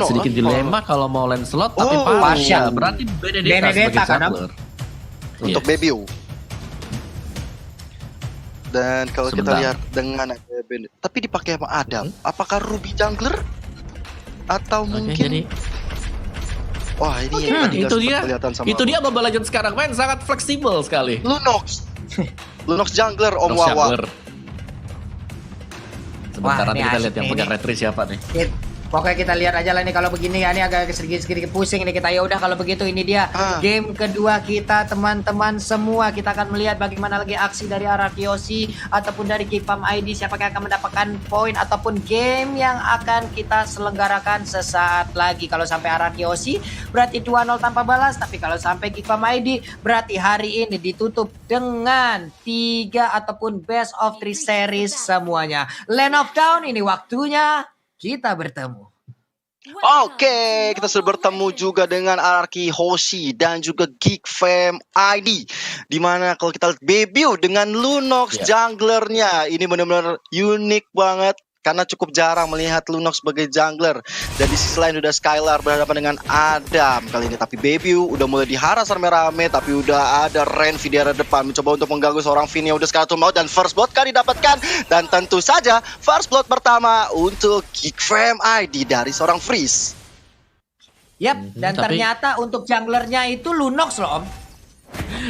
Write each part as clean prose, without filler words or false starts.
sedikit dilema kalau mau Lancelot tapi partial. Berarti Benedetta sebagai kan, jungler. Untuk Yes. Bebiu. Dan kalau kita Sebentar. lihat dengan tapi dipakai sama Adam, apakah Ruby jungler atau Oke, mungkin jadi wah ini yang tadi nggak itu sempat dia. kelihatan sama Itu dia Mobile Legends sekarang main sangat fleksibel sekali. Lunox. Lunox jungler Om Nox Wawa. jungler. Sebentar Wah, nanti ini kita asik lihat yang nih, pegang ini. retri siapa nih. Pokoknya kita lihat aja lah nih kalau begini ya, ini agak sedikit pusing nih kita. Ya udah kalau begitu ini dia game kedua kita teman-teman semua. Kita akan melihat bagaimana lagi aksi dari Arakiosi ataupun dari Kipam ID, siapa yang akan mendapatkan poin ataupun game yang akan kita selenggarakan sesaat lagi. Kalau sampai Arakiosi berarti 2-0 tanpa balas, tapi kalau sampai Kipam ID berarti hari ini ditutup dengan 3 ataupun best of 3 series semuanya. Land of Down ini waktunya kita bertemu. Oke, kita sudah bertemu juga dengan Araki Hoshi dan juga Geek Fam ID. Dimana kalau kita lihat Bebiu dengan Lunox junglernya, ini benar-benar unik banget. Karena cukup jarang melihat Lunox sebagai jungler. Dan di sisi lain udah Skylar berhadapan dengan Adam kali ini. Tapi Bebiu udah mulai diharas rame-rame. Tapi udah ada Renvi di arah depan. Mencoba untuk mengganggu seorang Vini yang udah sekali mau. Dan first blood kan didapatkan. Dan tentu saja first blood pertama untuk Geek Fam ID dari seorang Freeze. Yap, dan tapi- ternyata untuk junglernya itu Lunox loh Om.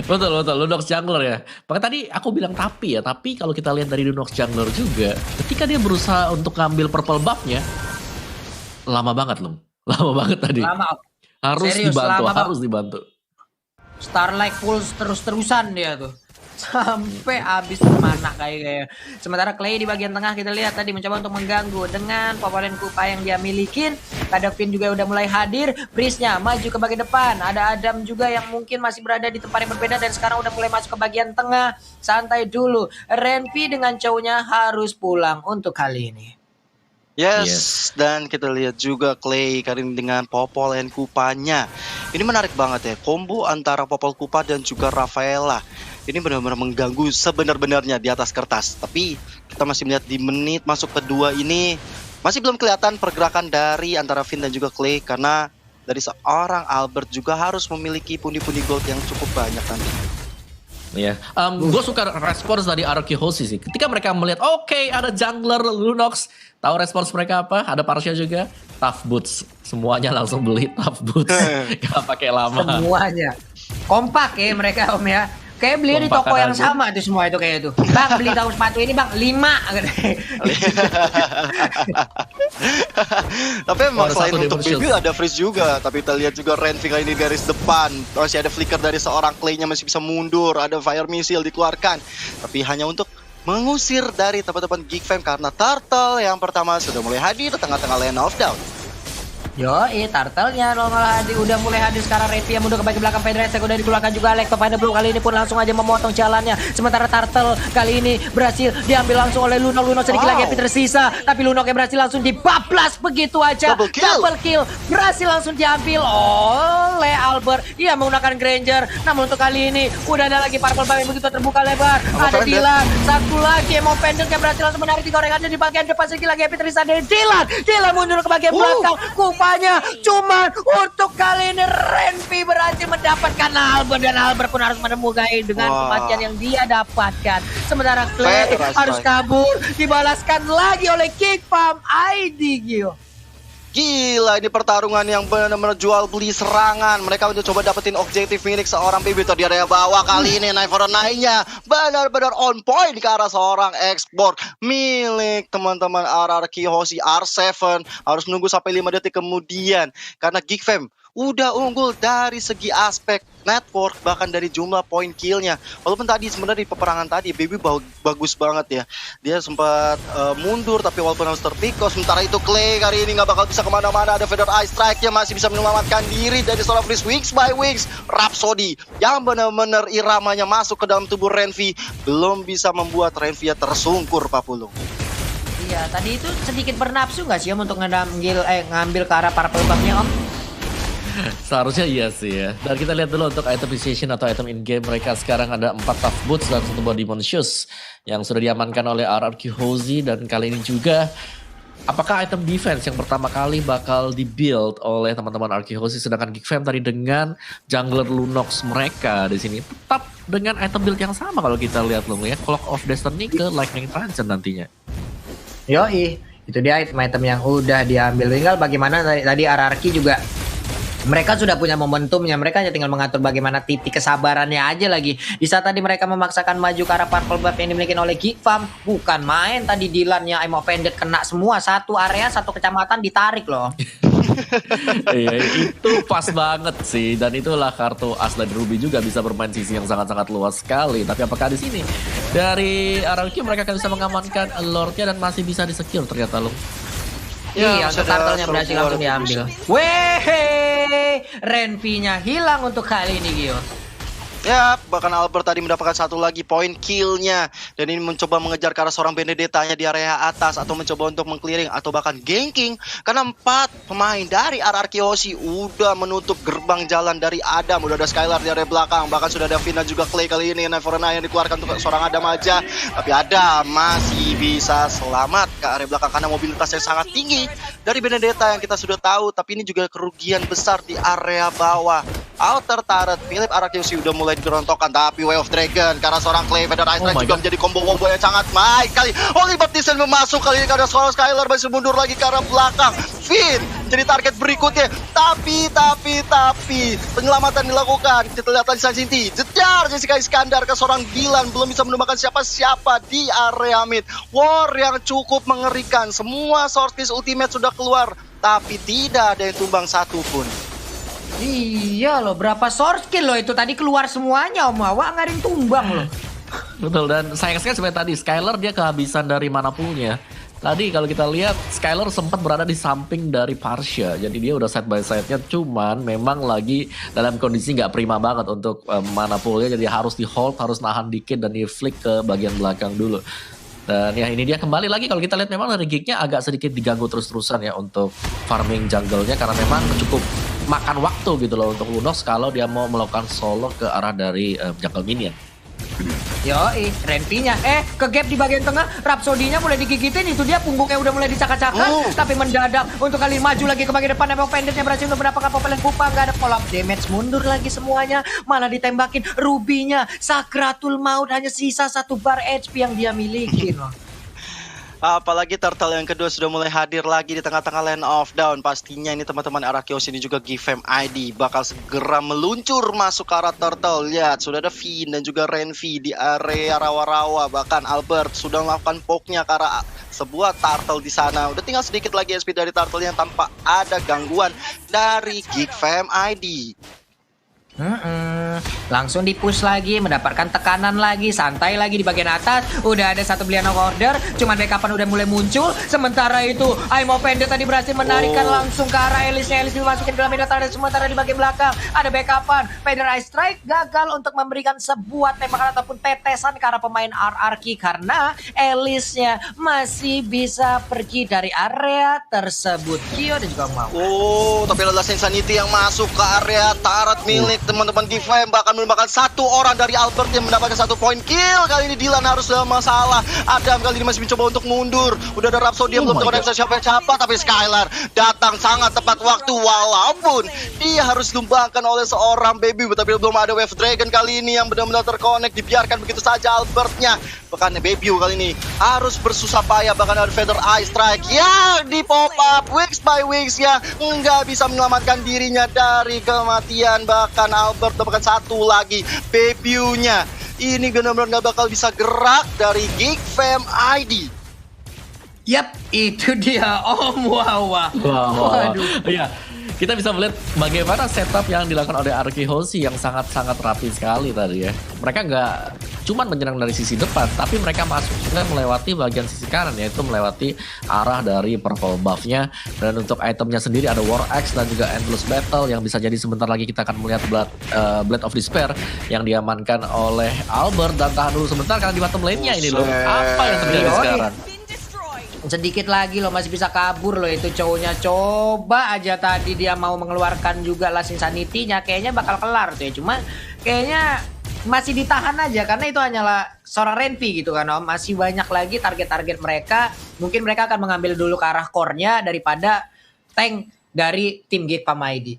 Betul, Lunox jungler ya. Makanya tadi aku bilang tapi kalau kita lihat dari Lunox jungler juga, ketika dia berusaha untuk ngambil purple buff-nya, lama banget loh. Lama banget tadi. Lama Om. Harus Serius, dibantu, lama harus dibantu. Starlight Pulse terus-terusan dia tuh. Sampai habis mana kayak. Sementara Clay di bagian tengah kita lihat tadi mencoba untuk mengganggu dengan Popolen Kupa yang dia milikin. Kadavin juga udah mulai hadir. Breeze-nya maju ke bagian depan. Ada Adam juga yang mungkin masih berada di tempat yang berbeda dan sekarang udah mulai masuk ke bagian tengah. Santai dulu. Renvi dengan cowoknya harus pulang untuk kali ini. Yes, dan kita lihat juga Clay Karin dengan Popol dan Kupanya. Ini menarik banget ya, combo antara Popol Kupa dan juga Rafaela. Ini benar-benar mengganggu sebenar-benarnya di atas kertas. Tapi kita masih melihat di menit masuk kedua ini masih belum kelihatan pergerakan dari antara Vin dan juga Clay. Karena dari seorang Albert juga harus memiliki pundi-pundi gold yang cukup banyak nanti. Iya, gue suka respons dari Araki Hoshi sih. Ketika mereka melihat, oke, ada jungler Lunox, tahu respons mereka apa? Ada Parsha juga, tough boots. Semuanya langsung beli tough boots, gak pakai lama. Semuanya kompak ya mereka Om ya. Kayak beli di Kompak toko yang aja. sama itu semua itu kayak itu. Bang beli tahu sepatu ini bang 5. Tapi memang ada selain satu untuk Demon Shield. Bibi ada Freeze juga. Tapi kita lihat juga Renvi kali ini garis depan. Masih ada flicker dari seorang Clay-nya masih bisa mundur. Ada Fire Missile dikeluarkan. Tapi hanya untuk mengusir dari teman-teman Geek Fam. Karena Turtle yang pertama sudah mulai hadir di tengah-tengah Land of Down. Turtle-nya udah mulai hadir sekarang. Renvi yang mundur ke bagian belakang. Pedrese udah dikeluarkan juga. Lecto Final Blue kali ini pun langsung aja memotong jalannya. Sementara Turtle kali ini berhasil diambil langsung oleh Lunox. Lunox sedikit lagi yang tersisa. Tapi Lunox yang berhasil langsung dibablas begitu aja. Double kill. Berhasil langsung diambil oleh Albert. Dia menggunakan Granger. Namun untuk kali ini udah ada lagi Purple Buff yang begitu terbuka lebar. Ada Pendant. Dylan. Satu lagi Emo Pendant yang berhasil langsung menarik di gorengannya di bagian depan. Sedikit lagi yang tersisa dari Dylan. Dylan mundur ke bagian belakang. Kupanya cuman untuk kali ini Renvi berhasil mendapatkan Albert. Dan Albert pun harus menemukan dengan kematian yang dia dapatkan. Sementara Clay Fair, harus kabur. Dibalaskan lagi oleh Kick Farm ID Gio. Gila, ini pertarungan yang benar-benar jual beli serangan. Mereka udah coba dapetin objektif milik seorang Bibi. Tadi ada yang bawa kali ini Knife for a Nine-nya benar-benar on point ke arah seorang export milik teman-teman RRQ Hoshi R7. Harus menunggu sampai 5 detik kemudian. Karena Geek Fam udah unggul dari segi aspek network, bahkan dari jumlah poin killnya. Walaupun tadi sebenarnya di peperangan tadi Baby bagus banget ya. Dia sempat mundur tapi walaupun harus terpikos. Sementara itu Clay kali ini nggak bakal bisa kemana-mana. Ada Feather Eye Strike-nya masih bisa menyelamatkan diri dari seorang Freeze. Wings by Wings Rhapsody yang benar-benar iramanya masuk ke dalam tubuh Renvi belum bisa membuat Renvi tersungkur, Pak Pulung. Iya, tadi itu sedikit bernafsu nggak sih Om untuk ngambil ke arah Purple Buff-nya Om? Seharusnya iya sih ya. Dan kita lihat dulu untuk item precision atau item in game mereka sekarang ada 4 tough boots dan 1 buah demon shoes yang sudah diamankan oleh RRQ Hoshi. Dan kali ini juga apakah item defense yang pertama kali bakal di-build oleh teman-teman Arkehosi, sedangkan Geek Fam tadi dengan jungler Lunox mereka di sini tetap dengan item build yang sama kalau kita lihat loh ya, Clock of Destiny ke Lightning Transcend nantinya. Yoi, itu dia item-item yang udah diambil. Tinggal bagaimana tadi RRQ juga mereka sudah punya momentumnya, mereka hanya tinggal mengatur bagaimana titik kesabarannya aja lagi. Di saat tadi mereka memaksakan maju ke arah purple buff yang dimiliki oleh Geek Fam, bukan main tadi Dylan-nya I'm offended kena semua, satu area satu kecamatan ditarik loh. Iya, itu pas banget sih, dan itulah kartu as dari Ruby juga bisa bermain sisi yang sangat-sangat luas sekali. Tapi apakah di sini dari RRQ mereka akan bisa mengamankan Lordnya dan masih bisa di-secure ternyata loh. Iya, untuk turtle-nya berhasil langsung diambil. Weh, Renvi-nya hilang untuk kali ini, Gio. Ya, bahkan Albert tadi mendapatkan satu lagi poin kill-nya. Dan ini mencoba mengejar ke arah seorang Benedetta-nya di area atas. Atau mencoba untuk meng-clearing atau bahkan ganking. Karena 4 pemain dari RRQ Aussie udah menutup gerbang jalan dari Adam. Udah ada Skylar di area belakang. Bahkan sudah ada Finn dan juga Clay kali ini. Neverna yang dikeluarkan untuk seorang Adam aja. Tapi Adam masih bisa selamat ke area belakang. Karena mobilitas yang sangat tinggi dari Benedetta yang kita sudah tahu. Tapi ini juga kerugian besar di area bawah. Outer turret Philip RRQ Aussie udah mulai digerontokkan, tapi Way of Dragon karena seorang Clay Feather Ice Strike juga menjadi combo-combo yang sangat baik kali. Oliver Dixon memasuk kali ini karena seorang Skylar masih mundur lagi ke arah belakang. Finn jadi target berikutnya, tapi penyelamatan dilakukan. Kita lihat tadi Sansinti jejar Jessica Iskandar ke seorang Dylan, belum bisa menemukan siapa-siapa di area mid. War yang cukup mengerikan, semua Sword Kiss Ultimate sudah keluar, tapi tidak ada yang tumbang satupun. Iya loh, berapa source kill loh itu tadi keluar semuanya, Om Awa nggak ada yang tumbang loh. Betul, dan sayang sekali sebenarnya tadi Skylar dia kehabisan dari mana poolnya. Tadi kalau kita lihat Skylar sempat berada di samping dari Parsha, jadi dia udah side by side-nya, cuman memang lagi dalam kondisi nggak prima banget untuk mana poolnya, jadi harus di hold, harus nahan dikit dan di flick ke bagian belakang dulu. Dan ya ini dia kembali lagi kalau kita lihat memang dari Geek-nya agak sedikit diganggu terus-terusan ya untuk farming jungle-nya, karena memang cukup makan waktu gitu loh untuk Lunox kalau dia mau melakukan solo ke arah dari jungle minion. Yoi, Renvi-nya ke gap di bagian tengah, Rhapsody-nya mulai digigitin, itu dia punggungnya udah mulai dicakar-cakar, tapi mendadak untuk kali maju lagi ke bagian depan, Evo Pendant-nya berhasil untuk mendapatkan Popelen Pupa, gak ada follow up damage, mundur lagi semuanya, malah ditembakin Ruby-nya, Sakratul Maut hanya sisa 1 bar HP yang dia miliki loh. Apalagi turtle yang kedua sudah mulai hadir lagi di tengah-tengah lane of down. Pastinya ini teman-teman RRQ Aussie ini juga Geek Fam ID bakal segera meluncur masuk ke arah turtle. Lihat, sudah ada Finn dan juga Renvi di area rawa-rawa. Bahkan Albert sudah melakukan poke-nya ke arah sebuah turtle di sana. Udah tinggal sedikit lagi SP dari turtle yang tanpa ada gangguan dari Geek Fam ID. Langsung di-push lagi, mendapatkan tekanan lagi, santai lagi di bagian atas. Udah ada satu belian order, cuman backupan udah mulai muncul. Sementara itu, I'm offended tadi berhasil menarikan langsung ke arah Elis-nya. Elis dimasukin dalam medan target, sementara di bagian belakang ada backupan. Feather Ice Strike gagal untuk memberikan sebuah tembakan ataupun tetesan ke arah pemain RRQ karena Elis-nya masih bisa pergi dari area tersebut. Kyo dan juga mau. Tapi adalah Insanity yang masuk ke area turret milik teman-teman Geek Fam, bahkan merupakan satu orang dari Albert yang mendapatkan 1 poin kill. Kali ini Dylan harus dalam masalah. Adam kali ini masih mencoba untuk mundur. Udah ada Rhapsody yang belum terkoneksi siapa-siapa, tapi Skylar datang sangat tepat waktu walaupun dia harus dilumbangkan oleh seorang baby. Tapi belum ada Wave Dragon kali ini yang benar-benar terkonek, dibiarkan begitu saja Albertnya. Bahkan baby kali ini harus bersusah payah, bahkan ada Feather Ice Strike yang di pop up weeks by weeks ya, nggak bisa menyelamatkan dirinya dari kematian. Bahkan Albert dapatkan satu lagi debutnya. Ini benar-benar nggak bakal bisa gerak dari Geek Fam ID. Yap, itu dia Om Wawa. Waduh. Iya, kita bisa melihat bagaimana setup yang dilakukan oleh RRQ Aussie yang sangat-sangat rapi sekali tadi ya. Mereka nggak cuman menyerang dari sisi depan, tapi mereka masuk juga melewati bagian sisi kanan, yaitu melewati arah dari purple buff-nya. Dan untuk itemnya sendiri ada War Axe dan juga Endless Battle yang bisa jadi sebentar lagi kita akan melihat Blade of Despair yang diamankan oleh Albert. Dan tahan dulu sebentar karena di bottom lane-nya ini loh, apa yang terjadi sekarang? Sedikit lagi loh, masih bisa kabur loh itu cowoknya. Coba aja tadi dia mau mengeluarkan juga Last Insanity-nya, kayaknya bakal kelar tuh ya. Cuma kayaknya masih ditahan aja karena itu hanyalah seorang Renvi gitu kan Om. Masih banyak lagi target-target mereka. Mungkin mereka akan mengambil dulu ke arah core-nya daripada tank dari tim Gigfam ID.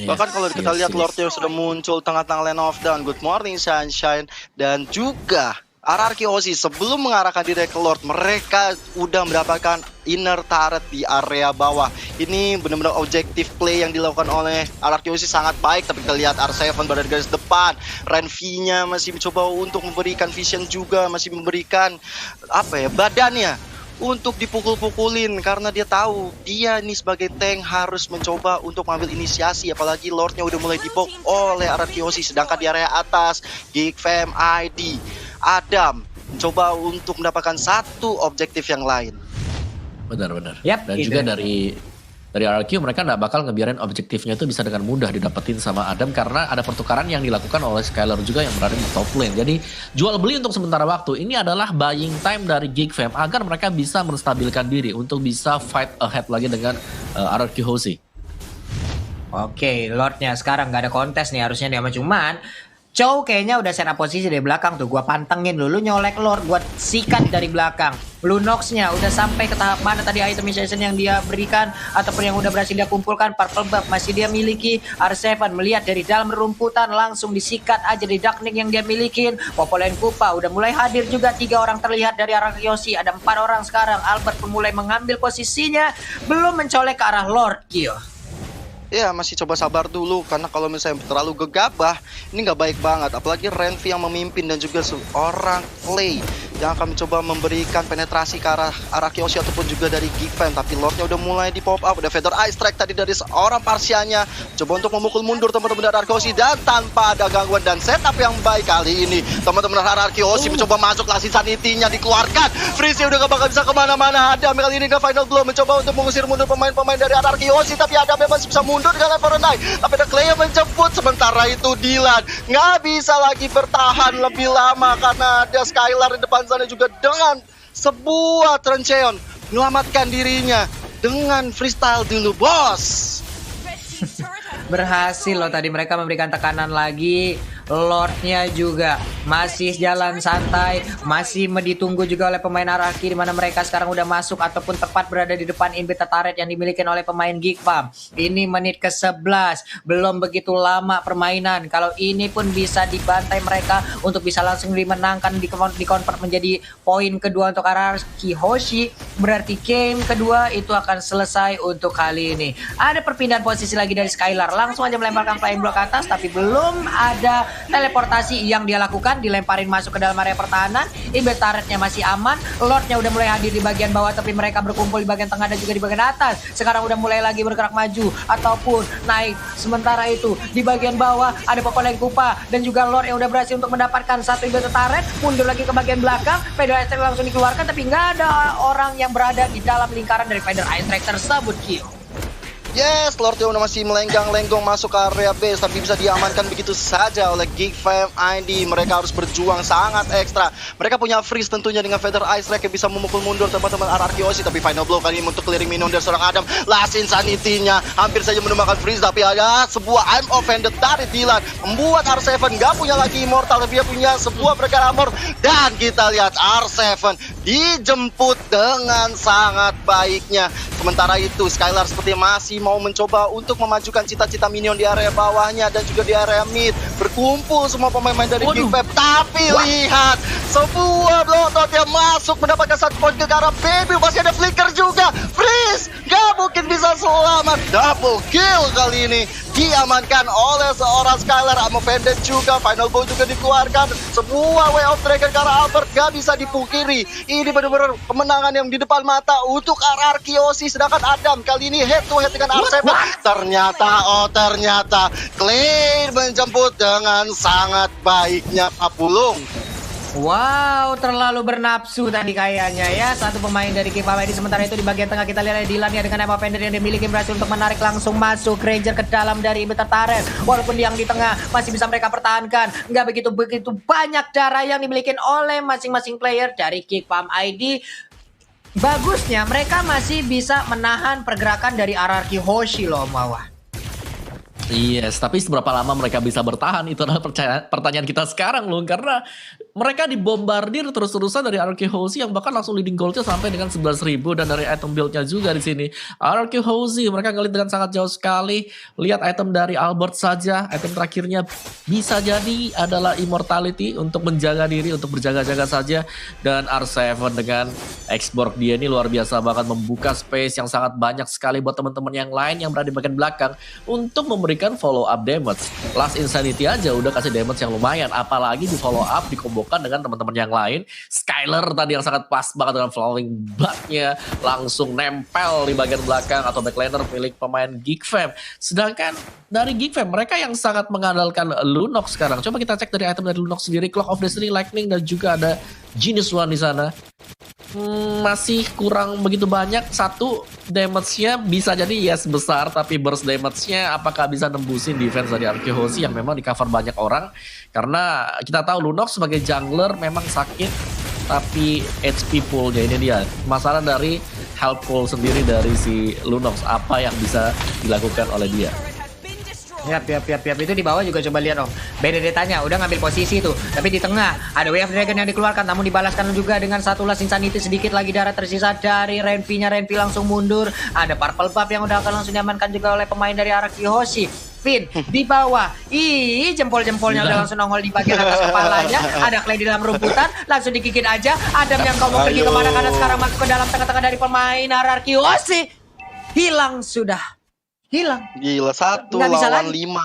Bahkan kalau kita lihat Lordnya sudah muncul tengah-tengah lane of down. Good morning Sunshine. Dan juga RRQ Aussie sebelum mengarahkan diri ke Lord, mereka udah mendapatkan inner turret di area bawah. Ini benar-benar objektif play yang dilakukan oleh RRQ Aussie sangat baik. Tapi kita lihat R7 berada di garis depan. Renvi-nya masih mencoba untuk memberikan vision juga, masih memberikan badannya untuk dipukul-pukulin karena dia tahu dia nih sebagai tank harus mencoba untuk mengambil inisiasi, apalagi Lordnya udah mulai dipoke oleh RRQ Aussie. Sedangkan di area atas Gigfam ID Adam mencoba untuk mendapatkan satu objektif yang lain. Benar-benar. Yap, dan gitu. juga dari RRQ mereka nggak bakal ngebiarin objektifnya itu bisa dengan mudah didapetin sama Adam karena ada pertukaran yang dilakukan oleh Skylar juga yang berada di top lane. Jadi jual beli untuk sementara waktu ini adalah buying time dari Gigfam agar mereka bisa menstabilkan diri untuk bisa fight ahead lagi dengan RRQ Hoshi. Oke, Lordnya sekarang nggak ada kontes nih harusnya dia, cuman Chow kayaknya udah set up posisi dari belakang tuh. Gua pantengin dulu nyolek Lord, gua sikat dari belakang. Lunox-nya udah sampai ke tahap mana tadi itemization yang dia berikan ataupun yang udah berhasil dia kumpulkan. Purple buff masih dia miliki. R7 melihat dari dalam rumputan langsung disikat aja di Darknik yang dia milikin. Popolen Kupa udah mulai hadir juga, 3 orang terlihat dari arah Yoshi. Ada 4 orang sekarang. Albert pun mulai mengambil posisinya, belum mencolek ke arah Lord Kyo. Ya masih coba sabar dulu karena kalau misalnya terlalu gegabah ini nggak baik banget, apalagi Renvi yang memimpin dan juga seorang Clay yang akan mencoba memberikan penetrasi ke arah Kyoshi ataupun juga dari Gigfam. Tapi Lordnya udah mulai di pop up, udah Feather Eye Strike tadi dari seorang Parsianya, coba untuk memukul mundur teman-teman dari Kyoshi dan tanpa ada gangguan dan setup yang baik kali ini teman-teman Kyoshi mencoba masuk, langsung sanitinya dikeluarkan, Freeze udah gak bakal bisa kemana-mana. Adam kali ini ke final blow mencoba untuk mengusir mundur pemain-pemain dari Kyoshi, tapi Adam masih bisa mundur dengan Level 9, tapi ada Clay yang menjemput. Sementara itu Dylan nggak bisa lagi bertahan lebih lama karena ada Skylar di depan sana juga dengan sebuah Trencheon menyelamatkan dirinya dengan freestyle dulu bos. Berhasil loh tadi mereka memberikan tekanan lagi. Lordnya juga masih jalan santai, masih ditunggu juga oleh pemain Araki, di mana mereka sekarang udah masuk ataupun tepat berada di depan inhibitor turret yang dimiliki oleh pemain Gigfam. Ini menit ke-11, belum begitu lama permainan. Kalau ini pun bisa dibantai mereka untuk bisa langsung dimenangkan, dikonvert menjadi poin kedua untuk Araki Hoshi. Berarti game kedua itu akan selesai untuk kali ini. Ada perpindahan posisi lagi dari Skylar, langsung aja melemparkan flying block ke atas, tapi belum ada teleportasi yang dia lakukan, dilemparin masuk ke dalam area pertahanan. Inhibitor turretnya masih aman, Lordnya udah mulai hadir di bagian bawah, tapi mereka berkumpul di bagian tengah dan juga di bagian atas. Sekarang udah mulai lagi bergerak maju ataupun naik. Sementara itu di bagian bawah ada Popolen Kupa dan juga Lord yang udah berhasil untuk mendapatkan satu inhibitor turret, mundur lagi ke bagian belakang. Feather Eye Strike langsung dikeluarkan, tapi nggak ada orang yang berada di dalam lingkaran dari Feather Eye Strike tersebut. Kill. Yes, Lordnya udah masih melenggang-lenggong masuk ke area base, tapi bisa diamankan begitu saja oleh Gigfam ID. Mereka harus berjuang sangat ekstra. Mereka punya freeze tentunya dengan Feather Eye Strike yang bisa memukul mundur teman-teman RRQ Aussie. Tapi final blow kali ini untuk clearing minion dari seorang Adam. Last Insanity-nya hampir saja menumbangkan freeze, tapi ada sebuah I'm offended dari Dylan membuat R7 gak punya lagi immortal, tapi dia punya sebuah breaker armor. Dan kita lihat R7 dijemput dengan sangat baiknya. Sementara itu Skylar seperti masih mau mencoba untuk memajukan cita-cita minion di area bawahnya dan juga di area mid. Berkumpul semua pemain-pemain dari Gigfam, tapi lihat sebuah bloodshot yang masuk mendapatkan satu poin ke arah baby. Masih ada flicker juga, freeze gak mungkin bisa selamat. Double kill kali ini diamankan oleh seorang Skylar. Amo Vended juga, final bow juga dikeluarkan. Sebuah way of dragon ke arah Albert gak bisa dipungkiri. Ini benar-benar kemenangan yang di depan mata untuk RRQ Aussie. Sedangkan Adam kali ini head to head dengan R7. Ternyata Clay menjemput dengan sangat baiknya Papulung. Wow, terlalu bernafsu tadi kayaknya ya satu pemain dari Gigfam ID. Sementara itu di bagian tengah kita lihat Dylan ya dengan Emma Fender yang dimiliki berhasil untuk menarik langsung masuk Ranger ke dalam dari inhibitor turret. Walaupun yang di tengah masih bisa mereka pertahankan, nggak begitu banyak darah yang dimiliki oleh masing-masing player dari Gigfam ID. Bagusnya mereka masih bisa menahan pergerakan dari RRQ Hoshi loh, Mawah. Yes, tapi seberapa lama mereka bisa bertahan itu adalah pertanyaan kita sekarang loh, karena mereka dibombardir terus-terusan dari RRQ Hoshi yang bahkan langsung leading goldnya sampai dengan 11.000 dan dari item build-nya juga di sini. RRQ Hoshi mereka ngelit dengan sangat jauh sekali. Lihat item dari Albert saja, item terakhirnya bisa jadi adalah Immortality untuk menjaga diri, untuk berjaga-jaga saja. Dan R7 dengan X-Borg dia ini luar biasa banget, membuka space yang sangat banyak sekali buat teman-teman yang lain yang berada di bagian belakang untuk memberikan follow up damage. Last Insanity aja udah kasih damage yang lumayan, apalagi di follow up dikombokkan dengan teman-teman yang lain. Skyler tadi yang sangat pas banget dengan flowing back-nya langsung nempel di bagian belakang atau backlaner milik pemain Geek Fam. Sedangkan dari Geek Fam mereka yang sangat mengandalkan Lunox sekarang. Coba kita cek dari item dari Lunox sendiri, Clock of Destiny, Lightning dan juga ada Genius One di sana. Masih kurang begitu banyak. Satu, damage-nya bisa jadi yes besar, tapi burst damage-nya apakah bisa nembusin defense dari RRQ Hoshi yang memang di cover banyak orang. Karena kita tahu Lunox sebagai jungler memang sakit, tapi HP pool-nya ini dia masalah dari health pool sendiri dari si Lunox, apa yang bisa dilakukan oleh dia. Yap. Itu di bawah juga coba lihat, Benedetta-nya udah ngambil posisi tuh. Tapi di tengah ada Way of Dragon yang dikeluarkan, namun dibalaskan juga dengan satu Last Insanity. Sedikit lagi darah tersisa dari Renvi-nya. Renvi langsung mundur. Ada Purple Buff yang udah akan langsung diamankan juga oleh pemain dari RRQ Hoshi. Finn di bawah. Jempol-jempolnya udah langsung nongol di bagian atas kepalanya. Ada Clay di dalam rumputan, langsung digigit aja. Adam yang kau mau pergi kemana, karena sekarang masuk ke dalam tengah-tengah dari pemain RRQ Hoshi. Hilang sudah. Hilang. Gila, 1 lawan 5.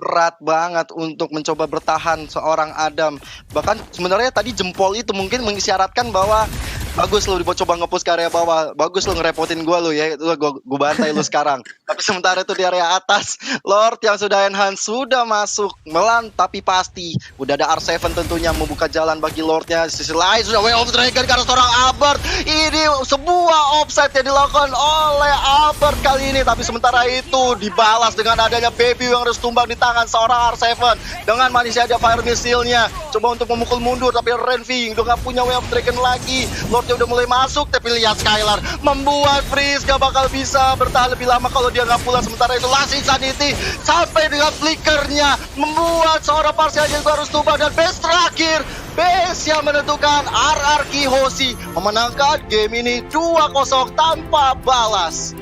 Berat banget untuk mencoba bertahan seorang Adam. Bahkan sebenarnya tadi jempol itu mungkin mengisyaratkan bahwa bagus lu coba nge-push ke area bawah. Bagus lu ngerepotin gua lu ya. Gua bantai lu sekarang. Tapi sementara itu di area atas, Lord yang sudah enhance sudah masuk. Melan tapi pasti. Udah ada R7 tentunya membuka jalan bagi Lordnya. Di sisi lain sudah Way of Dragon karena seorang Albert. Ini sebuah offside yang dilakukan oleh Albert kali ini. Tapi sementara itu dibalas dengan adanya Baby yang harus tumbang di tangan seorang R7. Dengan manisnya ada Fire Missile-nya. Coba untuk memukul mundur, tapi Renvi udah gak punya Way of Dragon lagi. Lordnya udah mulai masuk, tapi lihat Skylar membuat Freeze gak bakal bisa bertahan lebih lama kalau dia gak pulang. Sementara itu Last Insanity sampai dengan flickernya membuat seorang Parsial juga harus tumbang. Dan base terakhir, base yang menentukan RRQ Hoshi memenangkan game ini 2-0 tanpa balas.